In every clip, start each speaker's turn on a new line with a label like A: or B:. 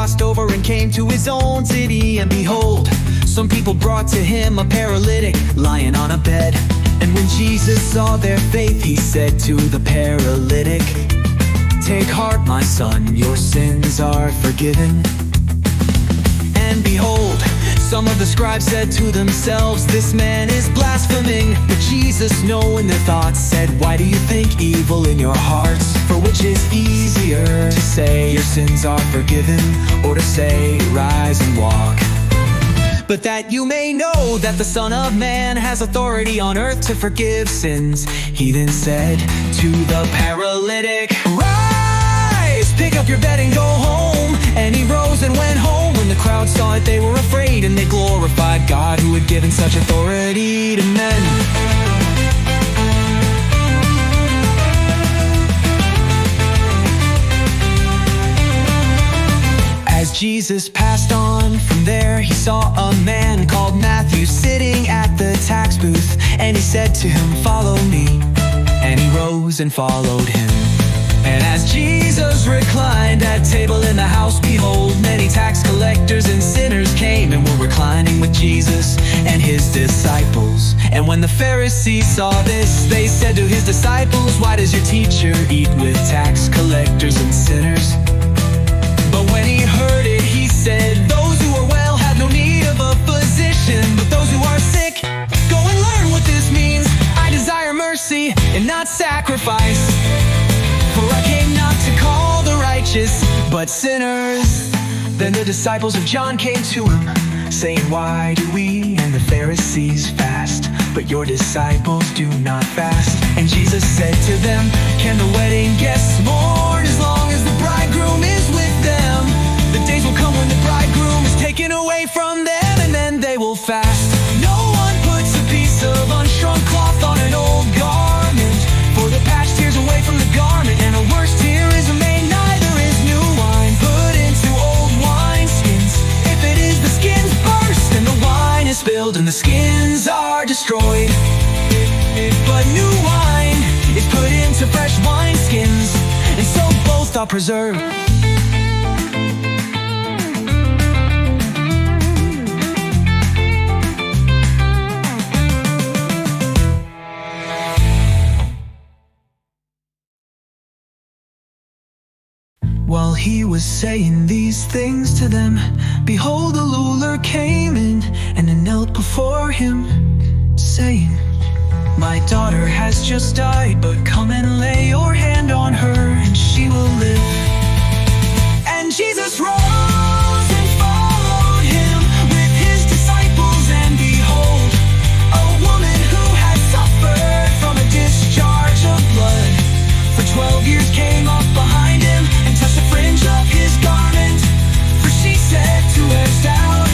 A: crossed over and came to his own city. And behold, some people brought to him a paralytic lying on a bed. And when Jesus saw their faith, he said to the paralytic, "Take heart, my son, your sins are forgiven." And behold, some of the scribes said to themselves, "This man is blaspheming." But Jesus, knowing their thoughts, said, "Why do you think evil in your hearts? For which is easier, to say your sins are forgiven, or to say rise and walk? But that you may know that the Son of Man has authority on earth to forgive sins." He then said to the paralytic, "Rise, pick up your bed and go home." And he rose and went home. When the crowd saw it, they were afraid, and they glorified God who had given such authority to men. As Jesus passed on from there, he saw a man called Matthew sitting at the tax booth. And he said to him, "Follow me." And he rose and followed him. And as Jesus reclined at table in the house, behold, many tax collectors and sinners came and were reclining with Jesus and his disciples. And when the Pharisees saw this, they said to his disciples, "Why does your teacher eat with tax collectors and sinners?" But when he heard it, he said, "Those who are well have no need of a physician, but those who are sick, go and learn what this means. I desire mercy and not sacrifice. For I came not to call the righteous, but sinners." Then the disciples of John came to him, saying, "Why do we and the Pharisees fast, but your disciples do not fast?" And Jesus said to them, "Can the wedding guests mourn as long as the bridegroom is with them? The days will come when the bridegroom is taken away from them, and then they will fast. No one puts a piece of unshrunk cloth on an old garment, for the patch tears away from the garment, and a worse tear is made. Neither is new wine put into old wineskins. If it is, the skins burst, and the wine is spilled, and the skins are destroyed. But new wine is put into fresh wineskins, and so both are preserved." While he was saying these things to them, behold, a ruler came in and knelt before him, saying, "My daughter has just died, but come and lay your hand on her, and she will live." And Jesus rose and followed him with his disciples, and behold, a woman who had suffered from a discharge of blood for 12 years came up behind him and touched the fringe of his garment. For she said to herself,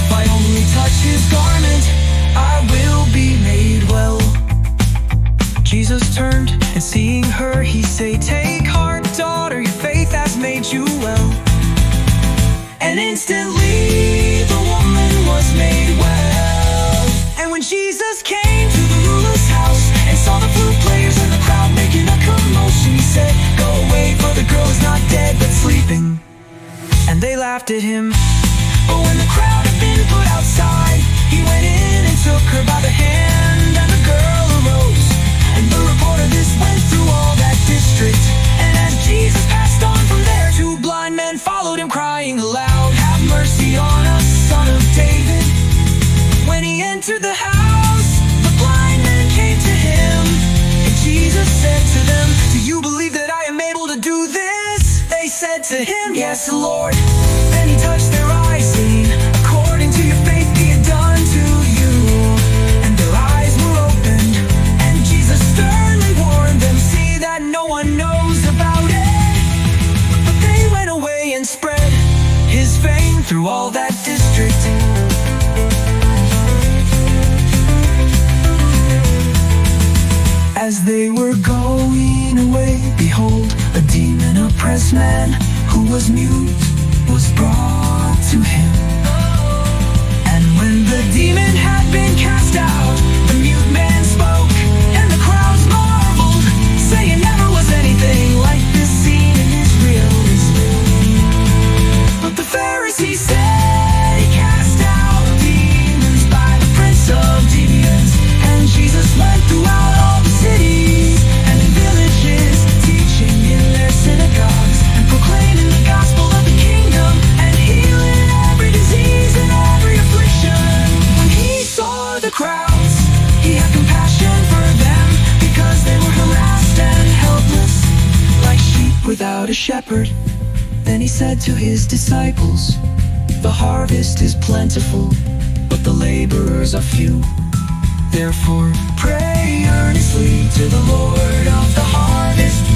A: "If I only touch his garment, I will be made well." Jesus turned, and seeing her, he said, "Take heart, daughter, shepherd. Then he said to his disciples, "The harvest is plentiful, but the laborers are few. Therefore, pray earnestly to the Lord of the harvest